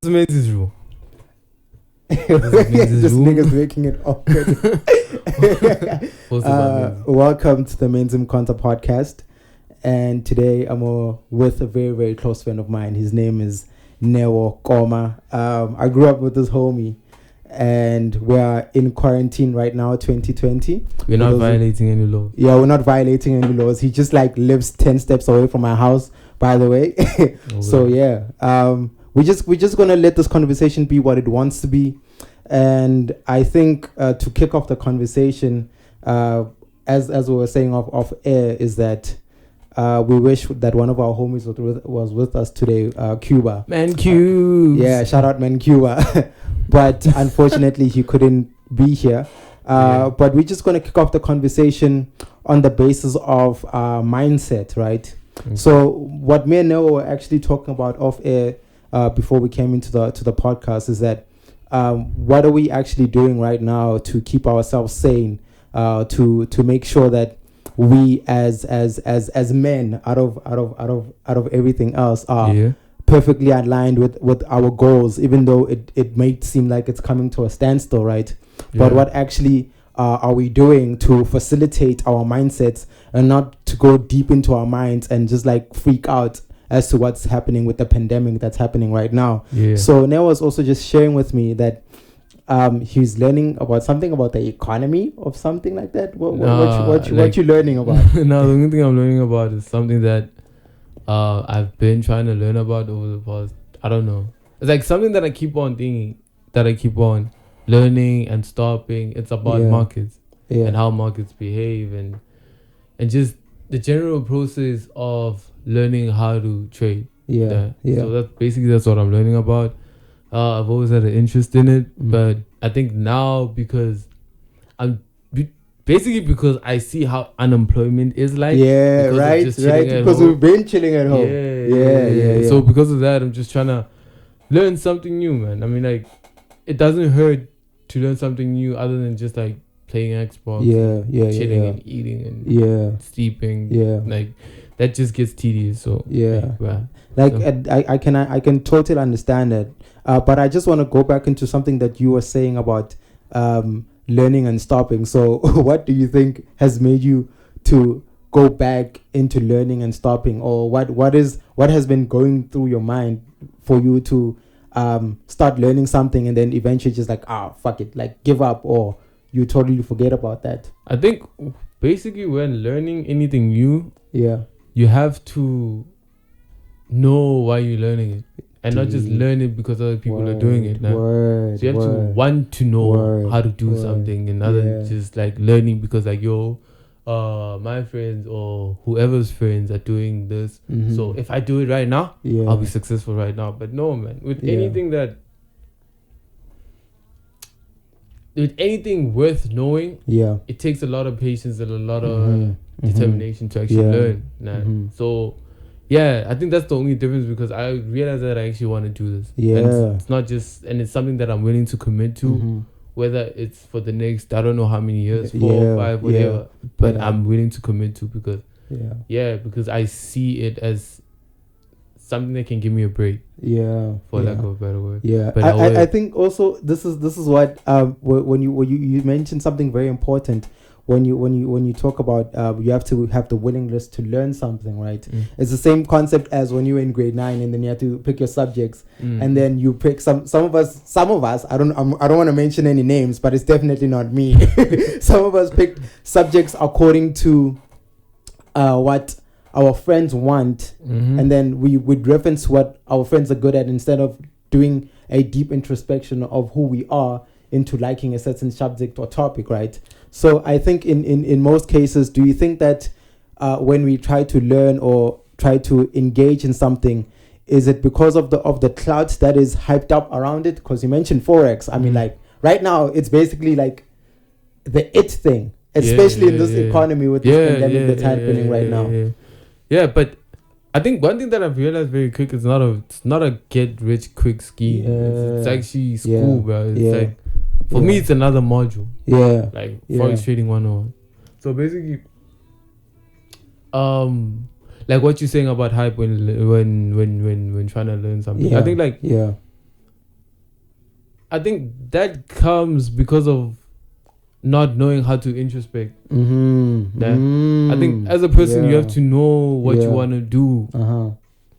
This is true. This nigga's making it awkward. Welcome to the Men's Conta podcast. And today I'm with a very, very close friend of mine. His name is Neo Koma. I grew up with this homie. And we're in quarantine right now, 2020. We're not violating any laws. Yeah, we're not violating any laws. He just lives 10 steps away from my house, by the way. So yeah, we're just gonna let this conversation be what it wants to be. And I think to kick off the conversation, as we were saying off air, is that we wish that one of our homies was with us today, Cuba. Man Q. Yeah, shout out Man Cuba. But unfortunately, he couldn't be here. But we're just going to kick off the conversation on the basis of mindset, right? Okay. So what me and Noah were actually talking about off air before we came into the podcast is that what are we actually doing right now to keep ourselves sane, to make sure that we as men out of everything else are perfectly aligned with our goals, even though it may seem like it's coming to a standstill, right? But what actually are we doing to facilitate our mindsets and not to go deep into our minds and just freak out as to what's happening with the pandemic that's happening right now? So Neo was also just sharing with me that he's learning about something about the economy or something like that. What you learning about? No, the only thing I'm learning about is something that I've been trying to learn about over the past, I don't know. It's something that I keep on thinking, that I keep on learning and stopping. It's about markets and how markets behave and just the general process of learning how to trade. So that's what I'm learning about. I've always had an interest in it, but I think now because because I see how unemployment is like. Because we've been chilling at home. Yeah. So because of that, I'm just trying to learn something new, man. I mean, it doesn't hurt to learn something new other than just playing Xbox, chilling and eating and sleeping. That just gets tedious. So I can totally understand that. But I just want to go back into something that you were saying about learning and stopping. So what do you think has made you to go back into learning and stopping, or what has been going through your mind for you to start learning something and then eventually just fuck it, give up, or you totally forget about that? I think basically when learning anything new, you have to know why you're learning it. And not just learn it because other people are doing it now. So you have to want to know how to do something, and other than just learning because my friends or whoever's friends are doing this. Mm-hmm. So if I do it right now, I'll be successful right now. But no, man. With anything worth knowing, it takes a lot of patience and a lot of determination to actually learn. So I think that's the only difference, because I realize that I actually want to do this. And it's not just, and it's something that I'm willing to commit to, whether it's for the next, I don't know how many years, 4, 5, whatever. But I'm willing to commit to because I see it as something that can give me a break. For lack of a better word. But I think also this is what when you mentioned something very important. When you talk about you have to have the willingness to learn something, right? It's the same concept as when you were in grade 9 and then you have to pick your subjects, and then you pick some of us. I don't want to mention any names, but it's definitely not me. Some of us picked subjects according to what our friends want, and then we would reference what our friends are good at instead of doing a deep introspection of who we are into liking a certain subject or topic, right? So I think in most cases, do you think that when we try to learn or try to engage in something, is it because of the clout that is hyped up around it? Because you mentioned Forex. I mean, right now, it's basically the it thing, especially in this economy with this pandemic that's happening right now. Yeah, but I think one thing that I've realized very quick is it's not a get rich quick scheme. It's actually school, bro. It's for me, it's another module. Forex trading 101. So basically, what you're saying about hype when trying to learn something. I think I think that comes because of not knowing how to introspect. I think as a person, you have to know what you want to do.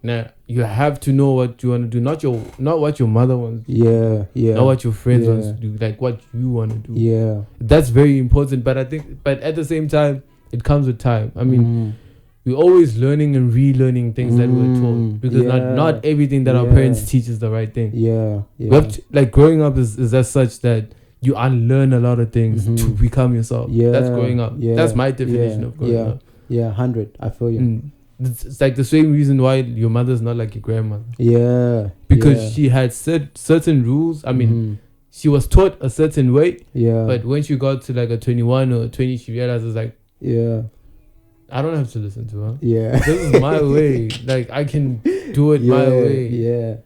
Now you have to know what you want to do, not what your mother wants. Not what your friends want to do, like what you want to do. That's very important. But at the same time, it comes with time. I mean, we're always learning and relearning things that we're taught, because not everything that our parents teach is the right thing. We have to, like, growing up is as such that you unlearn a lot of things to become yourself. That's growing up. That's my definition of growing up. 100. I feel you. It's like the same reason why your mother's not like your grandmother. Because she had certain rules. I mean, she was taught a certain way. But when she got to like a 21 or 20, she realizes like, I don't have to listen to her. This is my way. Like, I can do it my way.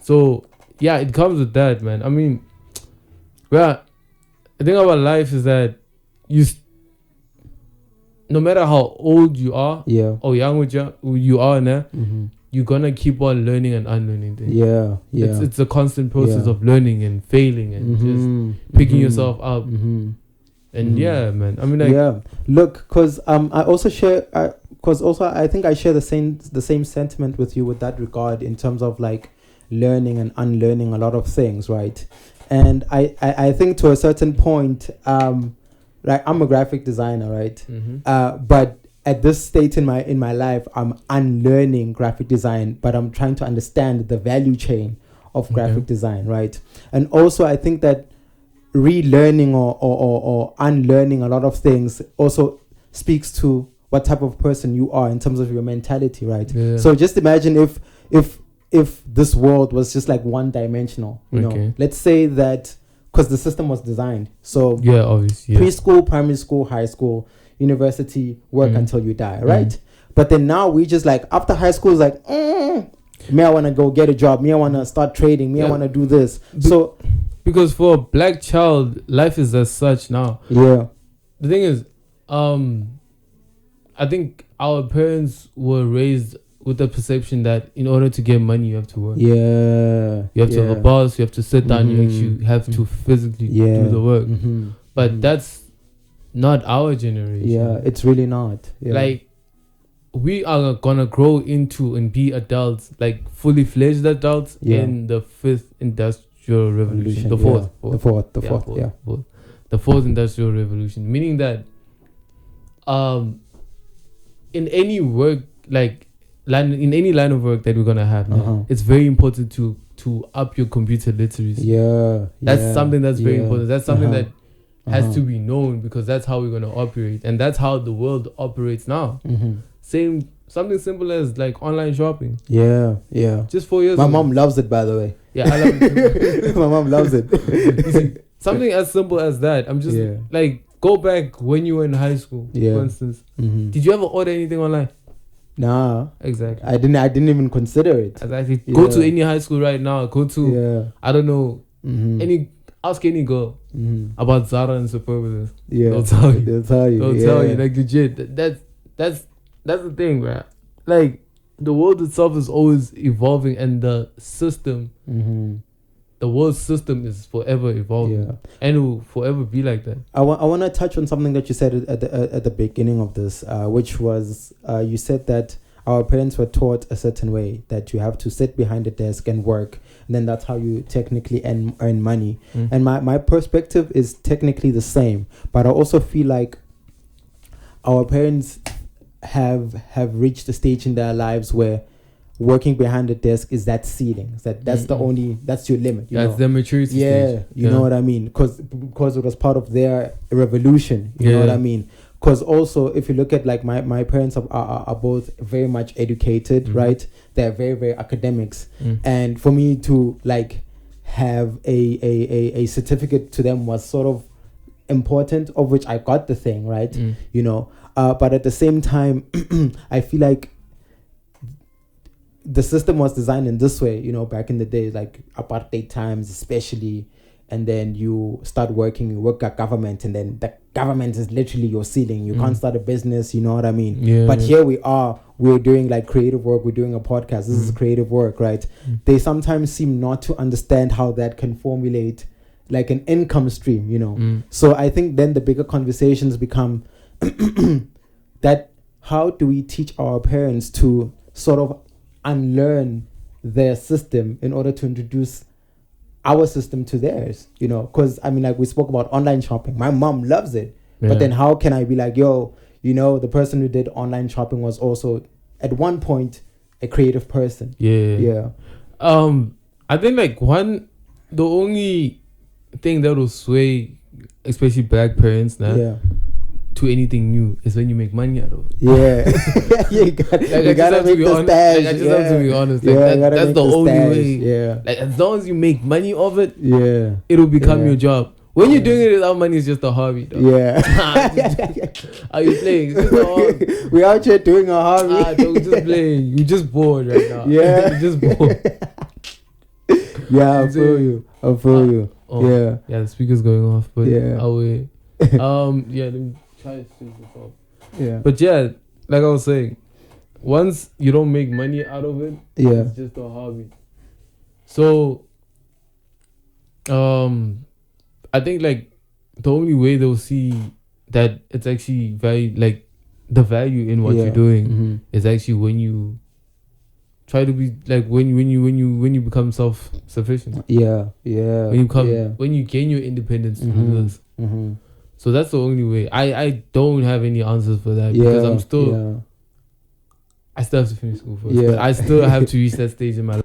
So, it comes with that, man. I mean, the thing about life is that no matter how old you are or young you are now, you're gonna keep on learning and unlearning things. It's a constant process of learning and failing and just picking yourself up. And man, I mean, like, look, because I also share, I think I share the same sentiment with you with that regard, in terms of like learning and unlearning a lot of things, right? And I think to a certain point, like, I'm a graphic designer, right? But at this state in my life, I'm unlearning graphic design, but I'm trying to understand the value chain of graphic design, right? And also, I think that relearning or unlearning a lot of things also speaks to what type of person you are in terms of your mentality, right? So just imagine if this world was just like one dimensional, you know. Let's say that, because the system was designed, so obviously, preschool, primary school, high school, university, work until you die, right? But then now we just like, after high school is like, me, I want to go get a job, me, I want to start trading, me, I want to do this. So because for a black child, life is as such now. The thing is, I think our parents were raised with the perception that in order to get money, you have to work. You have to have a boss, you have to sit down, you actually have to physically do the work. But that's not our generation. It's really not. Like, we are gonna grow into and be adults, like fully fledged adults, in the 5th industrial revolution. The fourth industrial revolution, meaning that in any work, like in any line of work that we're gonna have now, it's very important to up your computer literacy. That's something that's very important. That's something that has to be known, because that's how we're gonna operate, and that's how the world operates now. Something simple as like online shopping. Just 4 years my ago. mom loves it, by the way. I love it too. My mom loves it. Something as simple as that. I'm just like, go back when you were in high school, for instance. Did you ever order anything online? Nah. Exactly. I didn't even consider it. Exactly. Go to any high school right now. Go to I don't know, ask any girl about Zara and Superbus. They'll tell you. They'll tell you, like, legit. That's the thing, right? Like, the world itself is always evolving, and the system, the world system is forever evolving, and it will forever be like that. I want to touch on something that you said at the beginning of this, which was you said that our parents were taught a certain way, that you have to sit behind a desk and work, and then that's how you technically earn money. And my perspective is technically the same, but I also feel like our parents have reached a stage in their lives where working behind the desk is that ceiling. That's that's your limit. That's their maturity stage. You know what I mean? Because it was part of their revolution. You know what I mean? Because also, if you look at, like, my parents are both very much educated, right? They're very, very academics. And for me to, like, have a certificate to them was sort of important, of which I got the thing, right? You know, but at the same time, I feel like the system was designed in this way, you know, back in the day, like apartheid times especially, and then you start working, you work at government, and then the government is literally your ceiling. You can't start a business, you know what I mean? Yeah, but here we are, we're doing like creative work, we're doing a podcast. This is creative work, right? They sometimes seem not to understand how that can formulate like an income stream, you know? So I think then the bigger conversations become that how do we teach our parents to sort of unlearn their system in order to introduce our system to theirs, you know? Because I mean, like we spoke about online shopping, my mom loves it, but then how can I be like, yo, you know, the person who did online shopping was also at one point a creative person. I think like the only thing that will sway especially black parents now to anything new is when you make money out of it. You gotta make the stash. I just have to be honest. Like that's the only way. Like as long as you make money of it, it'll become your job. When you're doing it without money, it's just a hobby, though. Are you playing? We're out here doing a hobby. Don't just playing. You're just bored right now. You're just bored. I feel you. The speaker's going off, but I'll wait. Let me try to switch this off. But like I was saying, once you don't make money out of it, it's just a hobby. So, I think like the only way they'll see that it's actually the value in what you're doing is actually when you try to be like when you become self-sufficient. When you gain your independence to do this. So that's the only way. I don't have any answers for that because I still have to finish school first. But I still have to reach that stage in my life